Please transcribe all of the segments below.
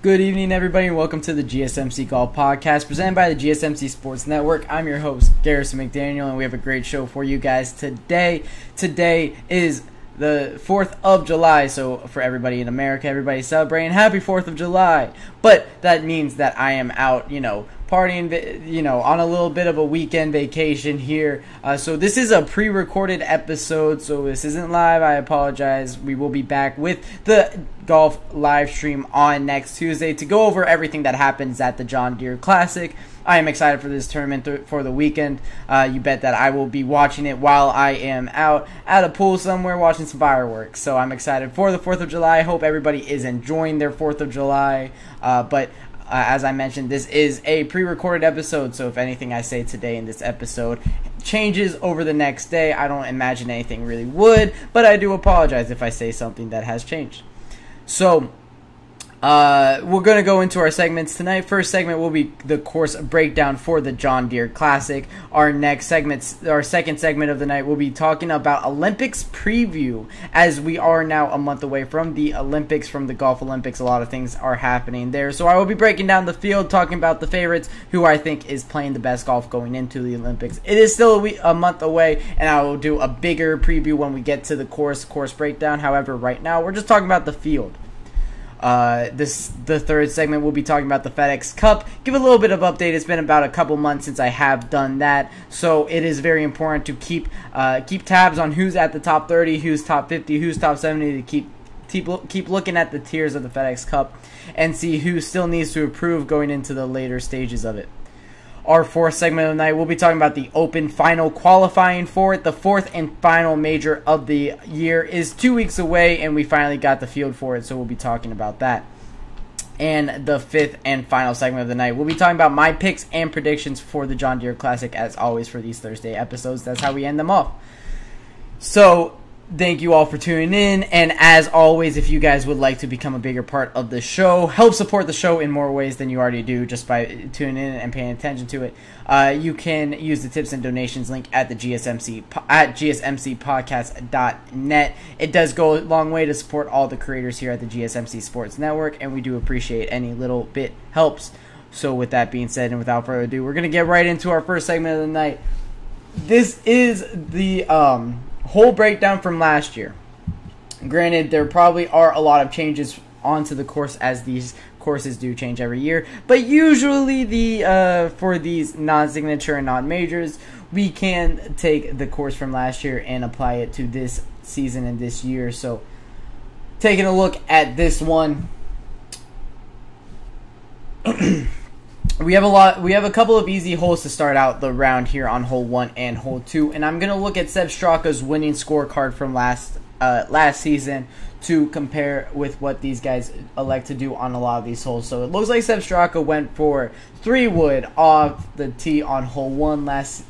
Good evening, everybody, and welcome to the GSMC Golf Podcast presented by the GSMC Sports Network. I'm your host, Garrison McDaniel, and we have a great show for you guys today. Today is the 4th of July, so for everybody in America, everybody's celebrating Happy 4th of July. But that means that I am out, partying, on a little bit of a weekend vacation here. So this is a pre-recorded episode, so this isn't live. I apologize. We will be back with the golf live stream on next Tuesday to go over everything that happens at the John Deere Classic. I am excited for this tournament for the weekend. You bet that I will be watching it while I am out at a pool somewhere watching some fireworks. So I'm excited for the 4th of July. I hope everybody is enjoying their 4th of July. But as I mentioned, this is a pre-recorded episode, so if anything I say today in this episode changes over the next day, I don't imagine anything really would, but I do apologize if I say something that has changed. So, we're going to go into our segments tonight. First segment will be the course breakdown for the John Deere Classic. Our second segment of the night, will be talking about Olympics preview, as we are now a month away from the Olympics, from the Golf Olympics. A lot of things are happening there. So I will be breaking down the field, talking about the favorites, who I think is playing the best golf going into the Olympics. It is still a month away, and I will do a bigger preview when we get to the course breakdown. However, right now, we're just talking about the field. The third segment will be talking about the FedEx Cup. Give a little bit of update. It's been about a couple months since I have done that, so it is very important to keep tabs on who's at the top 30, who's top 50, who's top 70, to keep looking at the tiers of the FedEx Cup and see who still needs to improve going into the later stages of it. Our fourth segment of the night, we'll be talking about the Open final qualifying for it. The fourth and final major of the year is 2 weeks away, and we finally got the field for it, so we'll be talking about that. And the fifth and final segment of the night, we'll be talking about my picks and predictions for the John Deere Classic, as always for these Thursday episodes. That's how we end them off. So, thank you all for tuning in, and as always, if you guys would like to become a bigger part of the show, help support the show in more ways than you already do just by tuning in and paying attention to it, you can use the tips and donations link at the GSMCpodcast.net. It does go a long way to support all the creators here at the GSMC Sports Network, and we do appreciate any little bit helps. So with that being said, and without further ado, we're going to get right into our first segment of the night. This is the whole breakdown from last year. Granted, there probably are a lot of changes onto the course, as these courses do change every year, but usually for these non-signature and non-majors, we can take the course from last year and apply it to this season and this year. So taking a look at this one, We have a couple of easy holes to start out the round here on hole 1 and hole 2, and I'm going to look at Seb Straka's winning scorecard from last season to compare with what these guys elect to do on a lot of these holes. So it looks like Seb Straka went for 3-wood off the tee on hole 1 last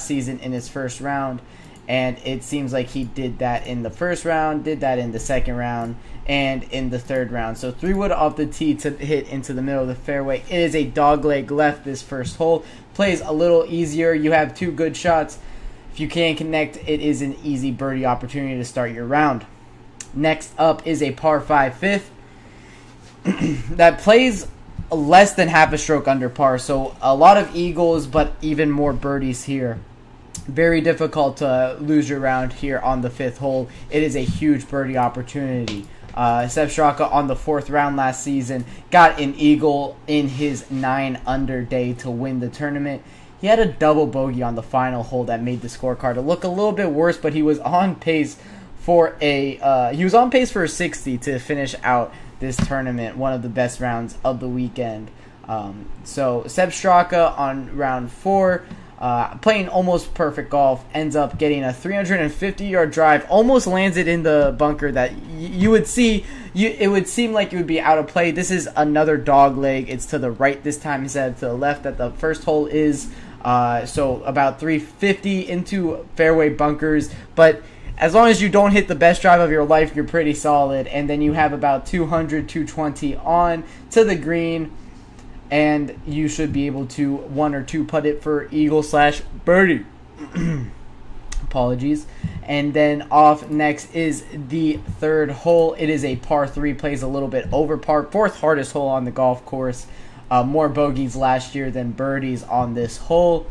season in his first round, and it seems like he did that in the first round, did that in the second round, and in the third round. So 3-wood off the tee to hit into the middle of the fairway. It is a dogleg left this first hole. Plays a little easier. You have 2 good shots. If you can't connect, it is an easy birdie opportunity to start your round. Next up is a par 5 fifth that plays less than half a stroke under par. So a lot of eagles, but even more birdies here. Very difficult to lose your round here on the 5th hole. It is a huge birdie opportunity. Seb Straka on the 4th round last season got an eagle in his 9-under day to win the tournament. He had a double bogey on the final hole that made the scorecard look a little bit worse, but he was on pace for a 60 to finish out this tournament, one of the best rounds of the weekend. So Seb Straka on round 4, playing almost perfect golf, ends up getting a 350-yard drive, almost lands it in the bunker that you would see. It would seem like it would be out of play. This is another dog leg. It's to the right this time instead of to the left that the first hole is. So about 350 into fairway bunkers, but as long as you don't hit the best drive of your life, you're pretty solid. And then you have about 200, 220 on to the green, and you should be able to 1 or 2 putt it for eagle/birdie. Apologies. And then off next is the third hole. It is a par 3, plays a little bit over par. Fourth hardest hole on the golf course. More bogeys last year than birdies on this hole,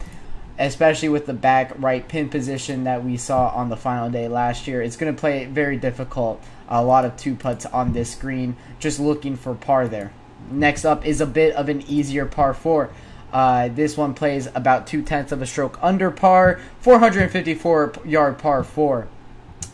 especially with the back right pin position that we saw on the final day last year. It's going to play very difficult. A lot of 2-putts on this green, just looking for par there. Next up is a bit of an easier par 4. This one plays about 0.2 of a stroke under par, 454-yard par 4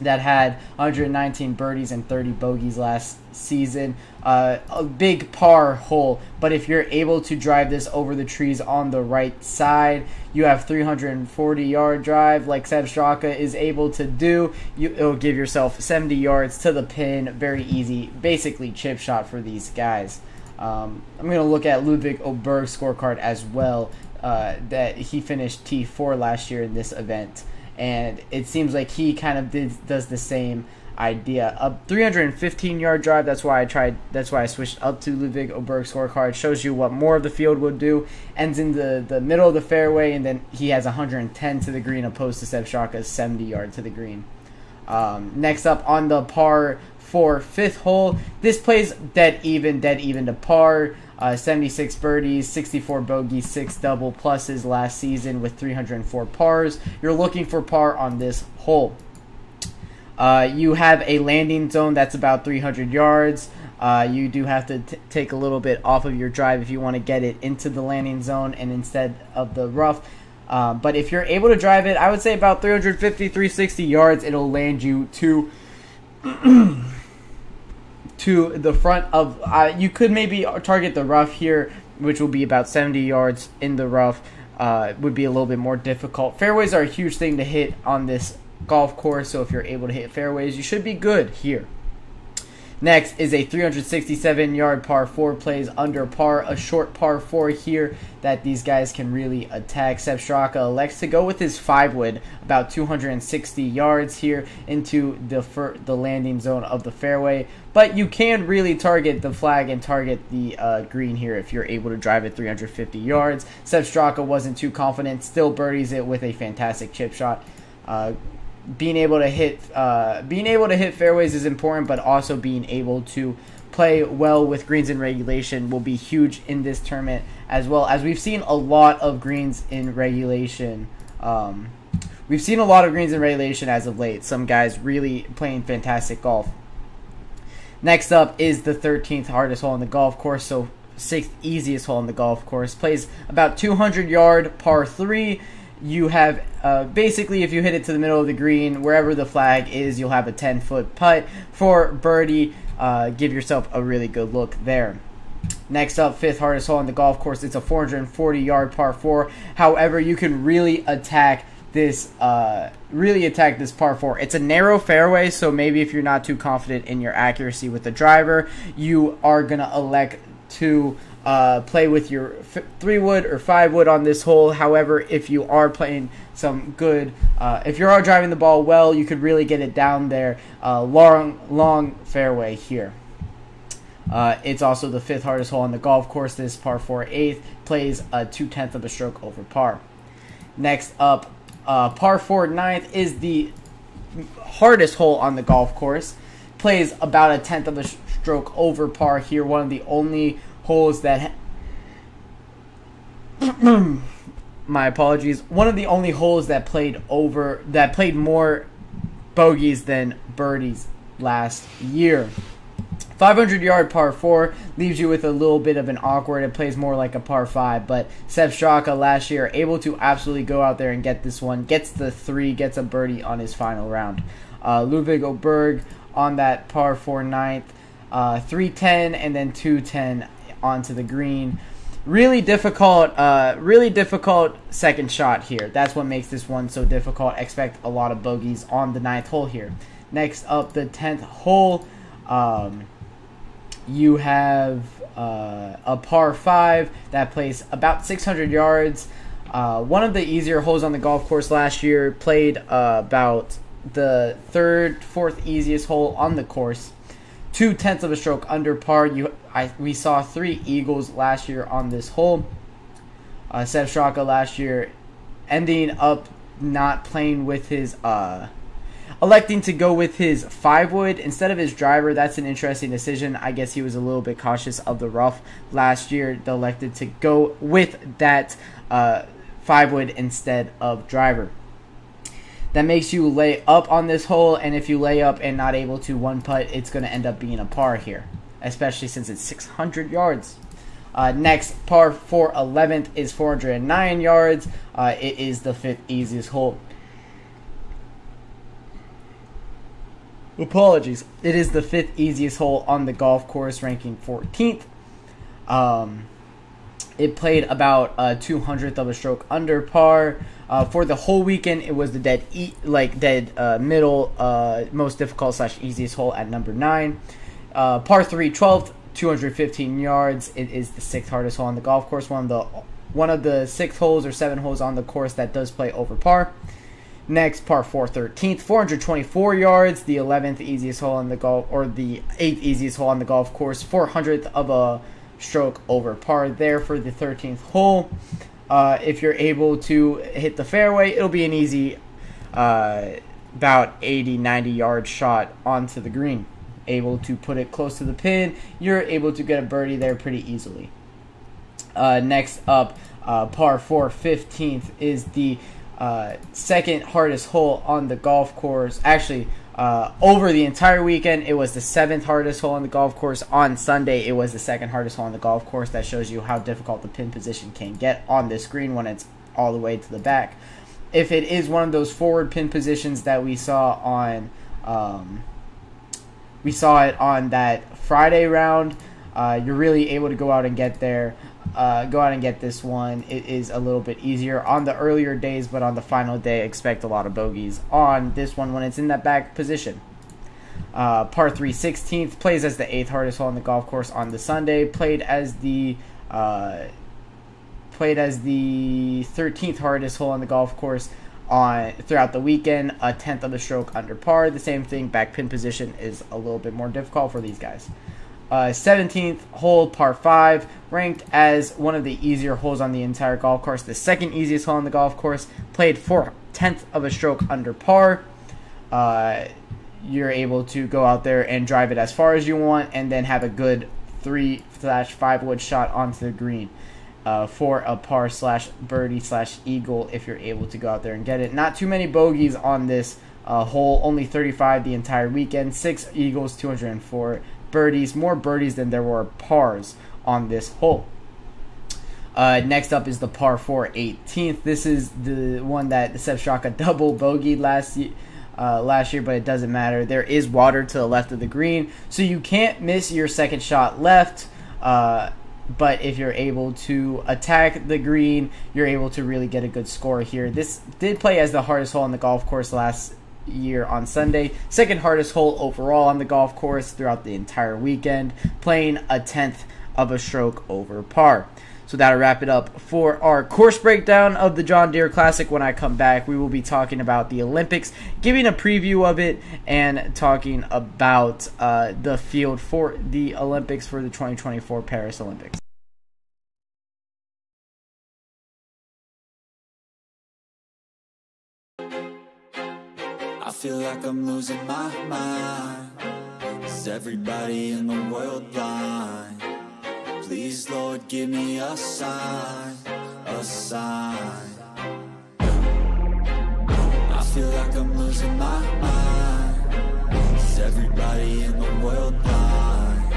that had 119 birdies and 30 bogeys last season. A big par hole, but if you're able to drive this over the trees on the right side, you have 340-yard drive like Seb Straka is able to do. It'll give yourself 70 yards to the pin. Very easy, basically chip shot for these guys. I'm going to look at Ludwig Oberg's scorecard as well, that he finished T4 last year in this event, and it seems like he kind of does the same idea. A 315-yard drive, that's why I switched up to Ludwig Oberg's scorecard. Shows you what more of the field would do. Ends in the middle of the fairway, and then he has 110 to the green opposed to Seb Straka's 70 yard to the green. Next up on the par 4 fifth hole, this plays dead even to par. 76 birdies, 64 bogeys, 6 double pluses last season with 304 pars. You're looking for par on this hole. You have a landing zone that's about 300 yards. You do have to take a little bit off of your drive if you want to get it into the landing zone and instead of the rough. But if you're able to drive it, I would say about 350, 360 yards, it'll land you to to the front of, you could maybe target the rough here, which will be about 70 yards in the rough. Would be a little bit more difficult. Fairways are a huge thing to hit on this golf course, so if you're able to hit fairways, you should be good here. Next is a 367-yard par 4, plays under par, a short par 4 here that these guys can really attack. Seb Straka elects to go with his 5-wood, about 260 yards here into the landing zone of the fairway. But you can really target the flag and target the green here if you're able to drive it 350 yards. Seb Straka wasn't too confident, still birdies it with a fantastic chip shot. Being able to hit fairways is important, but also being able to play well with greens in regulation will be huge in this tournament, as well as we've seen a lot of greens in regulation. We've seen a lot of greens in regulation as of late. Some guys really playing fantastic golf. Next up is the 13th hardest hole on the golf course, so 6th easiest hole on the golf course. Plays about 200-yard par 3. You have, basically, if you hit it to the middle of the green, wherever the flag is, you'll have a 10-foot putt for birdie. Give yourself a really good look there. Next up, 5th hardest hole on the golf course. It's a 440-yard par 4. However, you can really attack this par 4. It's a narrow fairway, so maybe if you're not too confident in your accuracy with the driver, you are going to elect to play with your 3-wood or 5-wood on this hole. However, if you are playing some good, if you are driving the ball well, you could really get it down there. Long fairway here. It's also the 5th hardest hole on the golf course. This par 4 8th, plays a 0.2 of a stroke over par. Next up, par 4 9th is the hardest hole on the golf course. Plays about a 1/10 of a stroke over par here. One of the only holes that my apologies. One of the only holes that played more bogeys than birdies last year. 500-yard par 4 leaves you with a little bit of an awkward. It plays more like a par 5, but Seb Straka last year able to absolutely go out there and get this one. Gets the 3, gets a birdie on his final round. Ludwig Oberg on that par 4 9th, 310 and then 210 onto the green. Really difficult second shot here. That's what makes this one so difficult. Expect a lot of bogeys on the 9th hole here. Next up, the 10th hole. You have a par 5 that plays about 600 yards. One of the easier holes on the golf course last year. Played about the 3rd, 4th easiest hole on the course. 0.2 of a stroke under par. We saw 3 eagles last year on this hole. Seb Straka last year ending up not playing with his electing to go with his 5-wood instead of his driver. That's an interesting decision. I guess he was a little bit cautious of the rough last year. They elected to go with that 5-wood instead of driver. That makes you lay up on this hole, and if you lay up and not able to one putt, it's going to end up being a par here, especially since it's 600 yards. Next, par 4 11th is 409 yards. It is the 5th easiest hole. Apologies. It is the 5th easiest hole on the golf course, ranking 14th. It played about 200th of a stroke under par. For the whole weekend, it was the dead middle, most difficult / easiest hole at number 9. Par 3 12th, 215 yards. It is the 6th hardest hole on the golf course. One of the 6 holes or 7 holes on the course that does play over par. Next, par 4 13th, 424 yards. The 11th easiest hole on the golf, or the 8th easiest hole on the golf course. 400th of a stroke over par there for the 13th hole. If you're able to hit the fairway, it'll be an easy about 80-90 yard shot onto the green. Able to put it close to the pin, you're able to get a birdie there pretty easily. Next up, par 4 15th is the 2nd hardest hole on the golf course. Actually, over the entire weekend, it was the 7th hardest hole on the golf course. On Sunday, it was the 2nd hardest hole on the golf course. That shows you how difficult the pin position can get on this green when it's all the way to the back. If it is one of those forward pin positions that we saw on that Friday round, you're really able to go out and get there. Go out and get this one. It is a little bit easier on the earlier days, but on the final day, expect a lot of bogeys on this one when it's in that back position. Par 3 16th plays as the 8th hardest hole on the golf course on the Sunday. Played as the 13th hardest hole on the golf course throughout the weekend. A 10th of a stroke under par. The same thing, back pin position is a little bit more difficult for these guys. 17th hole, par 5, ranked as one of the easier holes on the entire golf course. The 2nd easiest hole on the golf course, played 4/10 of a stroke under par. You're able to go out there and drive it as far as you want, and then have a good 3/5 wood shot onto the green for a par / birdie / eagle if you're able to go out there and get it. Not too many bogeys on this hole, only 35 the entire weekend. 6 eagles, 204 birdies, more birdies than there were pars on this hole. Next up is the par 4 18th. This is the one that Seb Straka double bogeyed last year, but it doesn't matter. There is water to the left of the green, so you can't miss your second shot left. But if you're able to attack the green, you're able to really get a good score here. This did play as the hardest hole on the golf course last year on Sunday. 2nd hardest hole overall on the golf course throughout the entire weekend, playing a 10th of a stroke over par. So that'll wrap it up for our course breakdown of the John Deere Classic. When I come back, we will be talking about the Olympics, giving a preview of it, and talking about the field for the Olympics for the 2024 Paris Olympics. I feel like I'm losing my mind. Is everybody in the world blind? Please, Lord, give me a sign, a sign. I feel like I'm losing my mind. Is everybody in the world blind?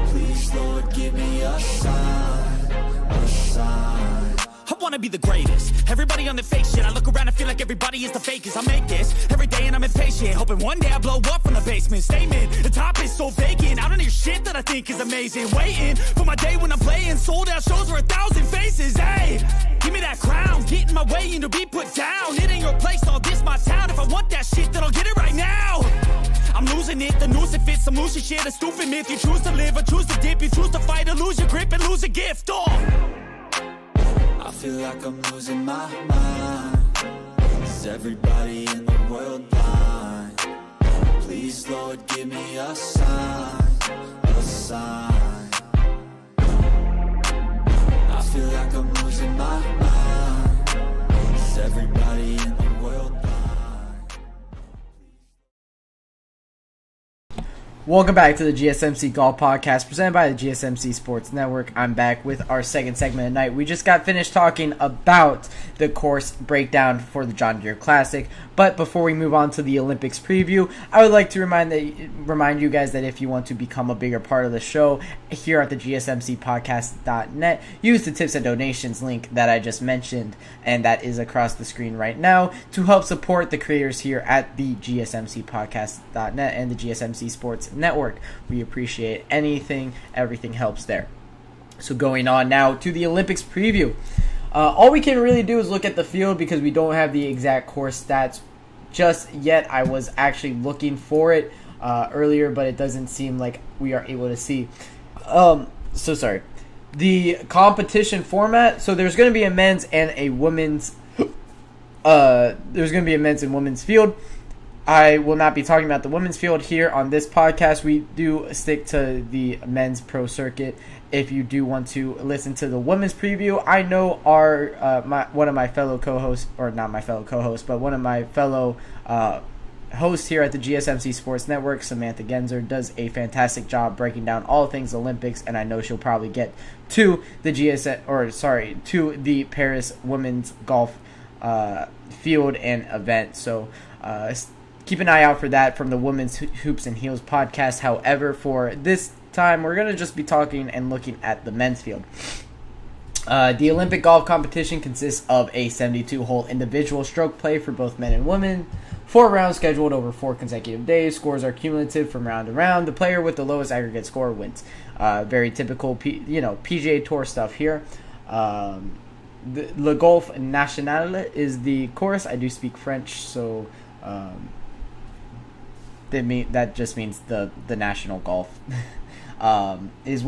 Please, Lord, give me a sign, a sign. I wanna be the greatest. Everybody on the fake shit. I look around and feel like everybody is the fakest. I make this every day and I'm impatient, hoping one day I blow up from the basement. Statement, the top is so vacant. I don't hear shit that I think is amazing. Waiting for my day when I'm playing sold out shows for 1,000 faces. Hey, give me that crown, get in my way and to be put down. It ain't your place, all this my town. If I want that shit, then I'll get it right now. I'm losing it, the noose it fits, some losing shit, a stupid myth. You choose to live or choose to dip, you choose to fight or lose your grip and lose a gift. I feel like I'm losing my mind. Is everybody in the world blind? Please, Lord, give me a sign, a sign. I feel like I'm losing my mind. Is everybody in the Welcome back to the GSMC Golf Podcast presented by the GSMC Sports Network. I'm back with our second segment of the night. We just got finished talking about the course breakdown for the John Deere Classic. But before we move on to the Olympics preview, I would like to remind you guys that if you want to become a bigger part of the show here at the GSMCpodcast.net, use the tips and donations link that I just mentioned, and that is across the screen right now, to help support the creators here at the GSMCpodcast.net and the GSMC Sports Network. We appreciate anything, everything helps there. So going on now to the Olympics preview. All we can really do is look at the field because we don't have the exact course stats just yet. I was actually looking for it earlier, but it doesn't seem like we are able to see. So sorry. The competition format. So there's going to be a men's and a women's. There's going to be a men's and women's field. I will not be talking about the women's field here on this podcast. We do stick to the men's pro circuit. If you do want to listen to the women's preview, I know one of my fellow co-hosts, or not my fellow co-host, but one of my fellow hosts here at the GSMC Sports Network, Samantha Genzer, does a fantastic job breaking down all things Olympics, and I know she'll probably get to the to the Paris women's golf field and event. So keep an eye out for that from the Women's Hoops and Heels podcast. However, for this time, we're going to just be talking and looking at the men's field. The Olympic golf competition consists of a 72-hole individual stroke play for both men and women. 4 rounds scheduled over 4 consecutive days. Scores are cumulative from round to round. The player with the lowest aggregate score wins. Very typical, PGA Tour stuff here. Le Golf National is the course. I do speak French, so that just means the national golf. It is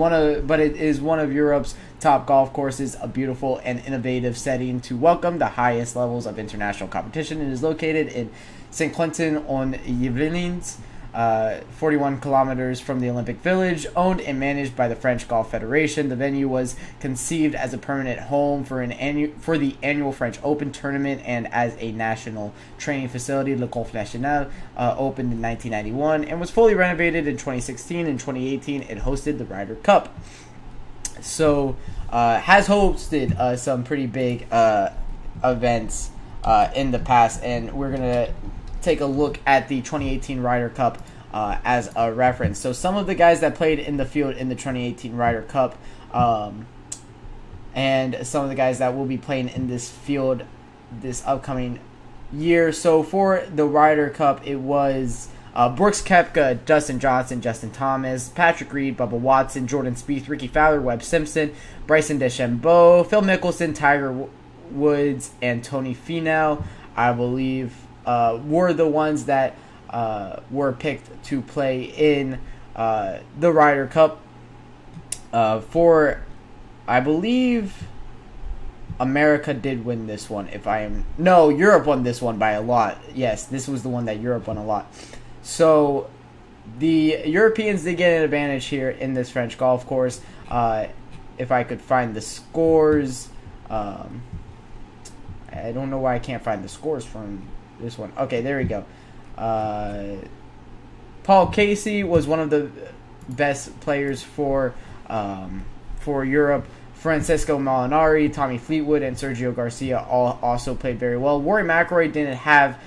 one of Europe's top golf courses, a beautiful and innovative setting to welcome the highest levels of international competition. It is located in Saint-Quentin-en-Yvelines, 41 kilometers from the Olympic Village, owned and managed by the French Golf Federation. The venue was conceived as a permanent home for the annual French Open tournament and as a national training facility. Le Golf National opened in 1991 and was fully renovated in 2016. In 2018, it hosted the Ryder Cup. So, has hosted some pretty big events in the past, and we're going to take a look at the 2018 Ryder Cup as a reference. So some of the guys that played in the field in the 2018 Ryder Cup, and some of the guys that will be playing in this field this upcoming year. So for the Ryder Cup, it was Brooks Koepka, Dustin Johnson, Justin Thomas, Patrick Reed, Bubba Watson, Jordan Spieth, Ricky Fowler, Webb Simpson, Bryson DeChambeau, Phil Mickelson, Tiger Woods, and Tony Finau, I believe, were the ones that were picked to play in the Ryder Cup. I believe America did win this one. Europe won this one by a lot. Yes, this was the one that Europe won a lot. So the Europeans did get an advantage here in this French golf course. If I could find the scores, I don't know why I can't find the scores from this one. Okay, there we go. Paul Casey was one of the best players for Europe. Francesco Molinari, Tommy Fleetwood, and Sergio Garcia all also played very well. Rory McIlroy didn't have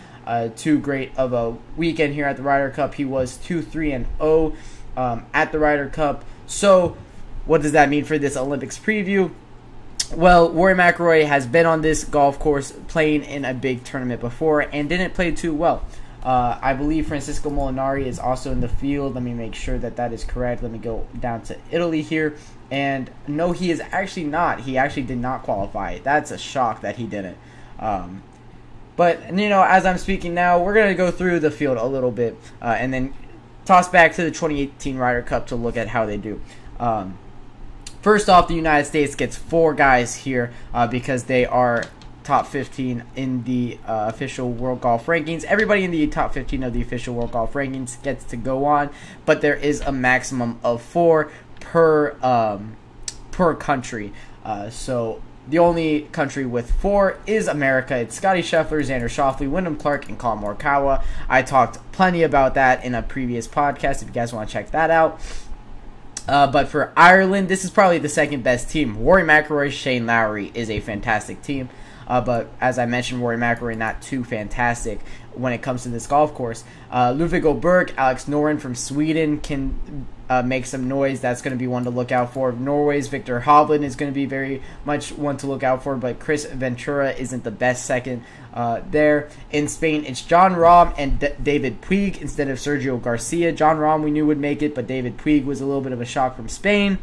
too great of a weekend here at the Ryder Cup. He was 2-3-0 at the Ryder Cup. So what does that mean for this Olympics preview? Well, Rory McIlroy has been on this golf course playing in a big tournament before and didn't play too well. I believe Francesco Molinari is also in the field. Let me make sure that is correct. Let me go down to Italy here. And no, he is actually not. He actually did not qualify. That's a shock that he didn't. But, as I'm speaking now, we're going to go through the field a little bit and then toss back to the 2018 Ryder Cup to look at how they do. First off, the United States gets 4 guys here because they are top 15 in the official World Golf Rankings. Everybody in the top 15 of the official World Golf Rankings gets to go on, but there is a maximum of 4 per country. So The only country with 4 is America. It's Scotty Scheffler, Xander Schauffele, Wyndham Clark, and Colin Morikawa. I talked plenty about that in a previous podcast if you guys want to check that out. But for Ireland, this is probably the second best team. Rory McIlroy, Shane Lowry is a fantastic team. But as I mentioned, Rory McIlroy not too fantastic when it comes to this golf course. Ludvig Åberg, Alex Noren from Sweden can make some noise. That's going to be one to look out for. Norway's Victor Hovland is going to be very much one to look out for, but Chris Ventura isn't the best second there. In Spain, it's John Rahm and David Puig instead of Sergio Garcia. John Rahm we knew would make it, but David Puig was a little bit of a shock from Spain.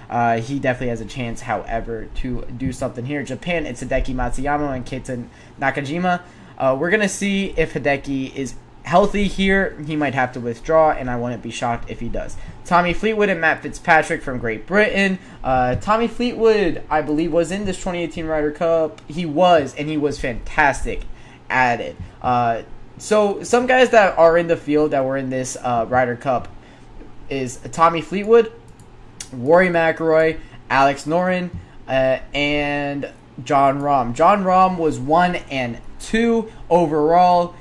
He definitely has a chance, however, to do something here. Japan, it's Hideki Matsuyama and Keita Nakajima. We're going to see if Hideki is healthy here. He might have to withdraw, and I wouldn't be shocked if he does. Tommy Fleetwood and Matt Fitzpatrick from Great Britain. Tommy Fleetwood, I believe, was in this 2018 Ryder Cup. He was, and he was fantastic at it. So some guys that are in the field that were in this Ryder Cup is Tommy Fleetwood, Rory McIlroy, Alex Noren, and John Rahm. John Rahm was 1 and 2 overall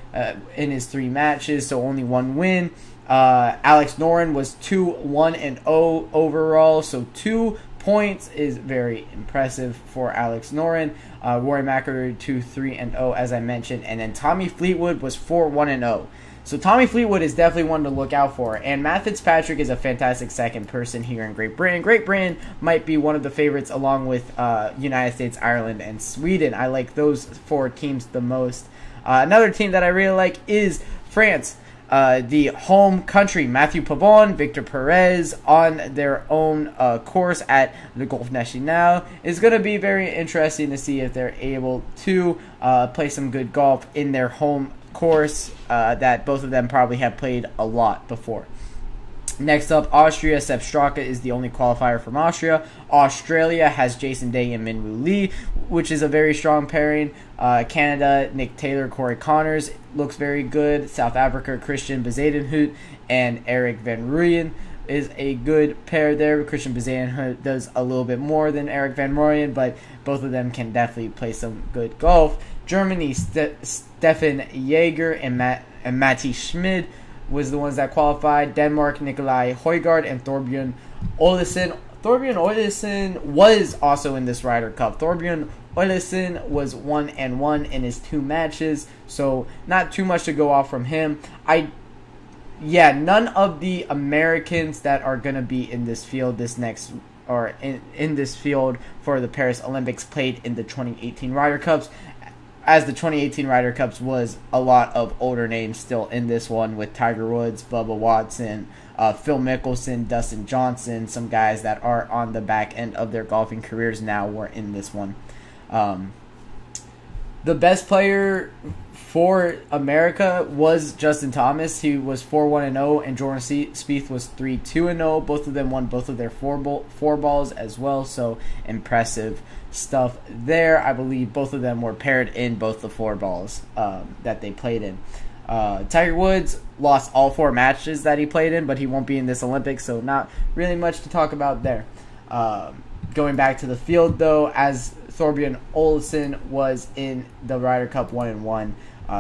in his 3 matches, so only 1 win. Alex Noren was 2-1 and 0 overall, so 2 points is very impressive for Alex Noren. Rory McIlroy 2-3 and 0 as I mentioned, and then Tommy Fleetwood was 4-1 and 0. So Tommy Fleetwood is definitely one to look out for. And Matt Fitzpatrick is a fantastic second person here in Great Britain. Great Britain might be one of the favorites along with United States, Ireland, and Sweden. I like those 4 teams the most. Another team that I really like is France. The home country, Mathieu Pavon, Victor Perez on their own course at Le Golf National. It's going to be very interesting to see if they're able to play some good golf in their home course that both of them probably have played a lot before. Next up, Austria. Sepp Straka is the only qualifier from Austria. Australia has Jason Day and Minwoo Lee, which is a very strong pairing. Canada, Nick Taylor, Corey Connors looks very good. South Africa, Christian Bezuidenhout and Eric Van Rooyen is a good pair there. Christian Bezuidenhout does a little bit more than Eric Van Rooyen, but both of them can definitely play some good golf. Germany, Stefan Jaeger and Matti Schmid was the ones that qualified. Denmark, Nikolai Højgaard and Thorbjørn Olesen. Thorbjørn Olesen was also in this Ryder Cup. Thorbjørn Olesen was 1 and 1 in his 2 matches, so not too much to go off from him. None of the Americans that are going to be in this field in this field for the Paris Olympics played in the 2018 Ryder Cups, as the 2018 Ryder Cups was a lot of older names still in this one with Tiger Woods, Bubba Watson, Phil Mickelson, Dustin Johnson, some guys that are on the back end of their golfing careers now were in this one. The best player for America was Justin Thomas. He was 4-1 and 0, and Jordan Spieth was 3-2 and 0. Both of them won both of their four balls as well, so impressive stuff there. I believe both of them were paired in both the 4 balls that they played in. Tiger Woods lost all 4 matches that he played in, but he won't be in this Olympics, so not really much to talk about there. Going back to the field, though, as Thorbjørn Olesen was in the Ryder Cup 1 and 1.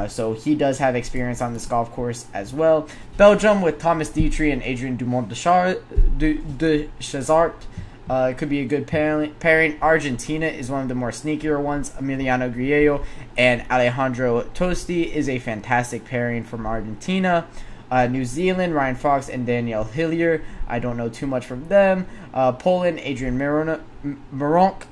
So he does have experience on this golf course as well. Belgium with Thomas Dietrich and Adrian Dumont de Chazart could be a good pairing. Argentina is one of the more sneakier ones. Emiliano Grillo and Alejandro Tosti is a fantastic pairing from Argentina. New Zealand, Ryan Fox and Daniel Hillier. I don't know too much from them. Poland, Adrian Maronk.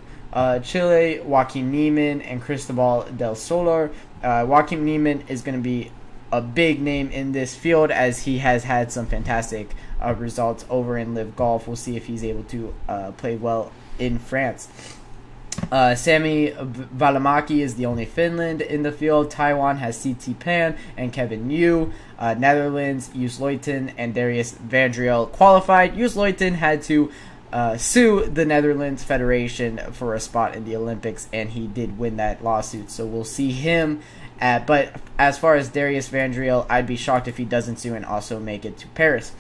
Chile, Joaquin Niemann and Cristobal del Solar. Joaquin Niemann is going to be a big name in this field as he has had some fantastic results over in Live Golf. We'll see if he's able to play well in France. Sami Välimäki is the only Finland in the field. Taiwan has C.T. Pan and Kevin Yu. Netherlands, Joost Luiten and Darius Vandriel qualified. Joost Luiten had to sue the Netherlands Federation for a spot in the Olympics, and he did win that lawsuit, so we'll see him. But as far as Darius Vandriel, I'd be shocked if he doesn't sue and also make it to Paris.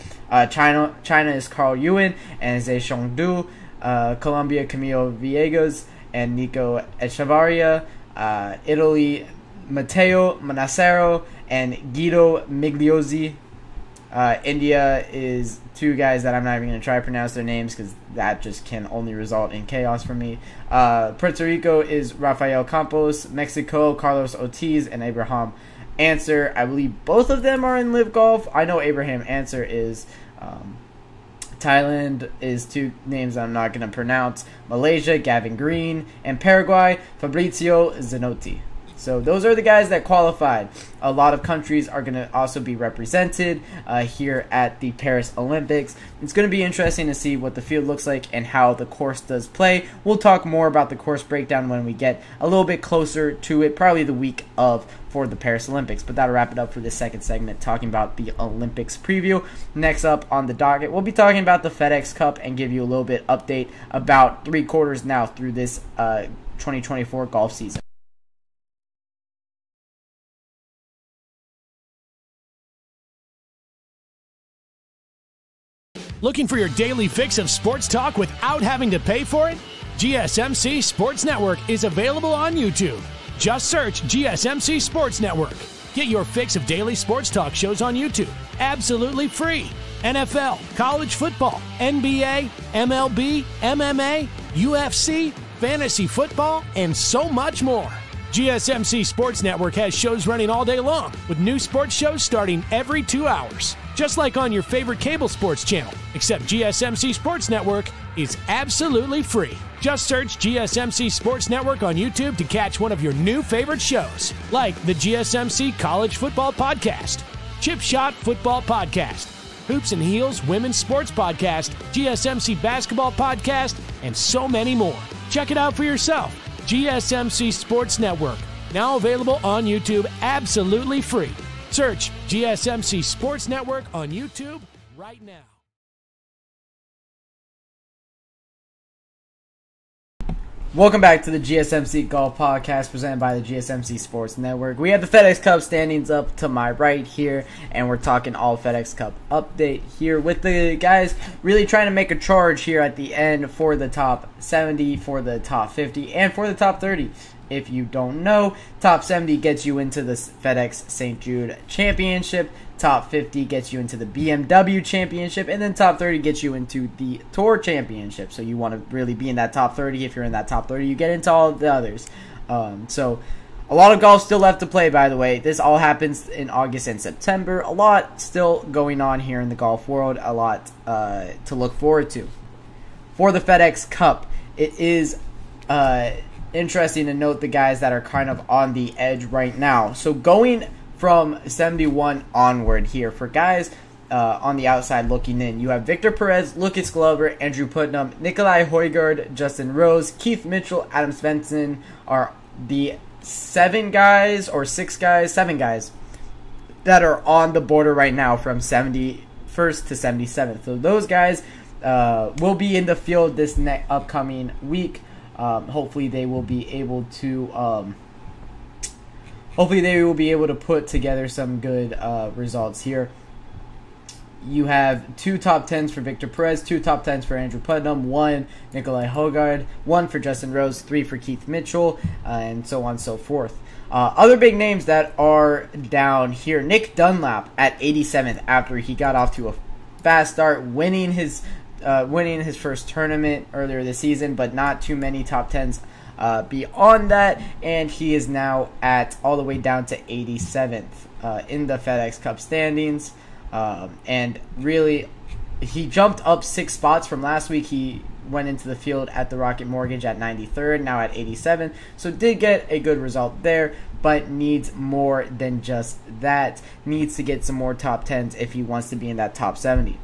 China is Carl Ewan and Zhe Shongdu. Colombia, Camilo Villegas and Nico Echevarria. Italy, Matteo Manassero and Guido Migliozzi. India is two guys that I'm not even going to try to pronounce their names because that just can only result in chaos for me. Puerto Rico is Rafael Campos. Mexico, Carlos Ortiz and Abraham Answer. I believe both of them are in Live Golf. I know Abraham Answer is. Thailand is two names I'm not going to pronounce. Malaysia, Gavin Green. And Paraguay, Fabrizio Zanotti. So those are the guys that qualified. A lot of countries are going to also be represented here at the Paris Olympics. It's going to be interesting to see what the field looks like and how the course does play. We'll talk more about the course breakdown when we get a little bit closer to it, probably the week of for the Paris Olympics. But that'll wrap it up for this second segment, talking about the Olympics preview. Next up on the docket, we'll be talking about the FedEx Cup and give you a little bit update about 3 quarters now through this 2024 golf season. Looking for your daily fix of sports talk without having to pay for it? GSMC Sports Network is available on YouTube. Just search GSMC Sports Network. Get your fix of daily sports talk shows on YouTube, absolutely free. NFL, college football, NBA, MLB, MMA, UFC, fantasy football, and so much more. GSMC Sports Network has shows running all day long, with new sports shows starting every 2 hours. Just like on your favorite cable sports channel, except GSMC Sports Network is absolutely free. Just search GSMC Sports Network on YouTube to catch one of your new favorite shows, like the GSMC College Football Podcast, Chip Shot Football Podcast, Hoops and Heels Women's Sports Podcast, GSMC Basketball Podcast, and so many more. Check it out for yourself. GSMC Sports Network, now available on YouTube absolutely free. Search GSMC Sports Network on YouTube right now. Welcome back to the GSMC Golf Podcast presented by the GSMC Sports Network. We have the FedEx Cup standings up to my right here, and we're talking all FedEx Cup update here with the guys really trying to make a charge here at the end for the top 70, for the top 50, and for the top 30. If you don't know, top 70 gets you into the FedEx St. Jude Championship, top 50 gets you into the BMW Championship, and then top 30 gets you into the Tour Championship. So you want to really be in that top 30. If you're in that top 30, you get into all of the others. So a lot of golf still left to play, by the way. This all happens in August and September. A lot still going on here in the golf world. A lot to look forward to. For the FedEx Cup, it is interesting to note the guys that are kind of on the edge right now. So going from 71 onward here for guys on the outside looking in, you have Victor Perez, Lucas Glover, Andrew Putnam, Nikolai Højgaard, Justin Rose, Keith Mitchell, Adam Svensson are the 7 guys that are on the border right now from 71st to 77th. So those guys will be in the field this upcoming week. Hopefully they will be able to put together some good results here. You have 2 top 10s for Victor Perez, 2 top 10s for Andrew Putnam, 1 Nikolai Højgaard, 1 for Justin Rose, 3 for Keith Mitchell, and so on and so forth. Other big names that are down here: Nick Dunlap at 87th after he got off to a fast start, winning his first tournament earlier this season, but not too many top 10s beyond that, and he is now at all the way down to 87th in the FedEx Cup standings. And really, he jumped up 6 spots from last week. He went into the field at the Rocket Mortgage at 93rd, now at 87th, so did get a good result there, but needs more than just that. Needs to get some more top 10s if he wants to be in that top 70.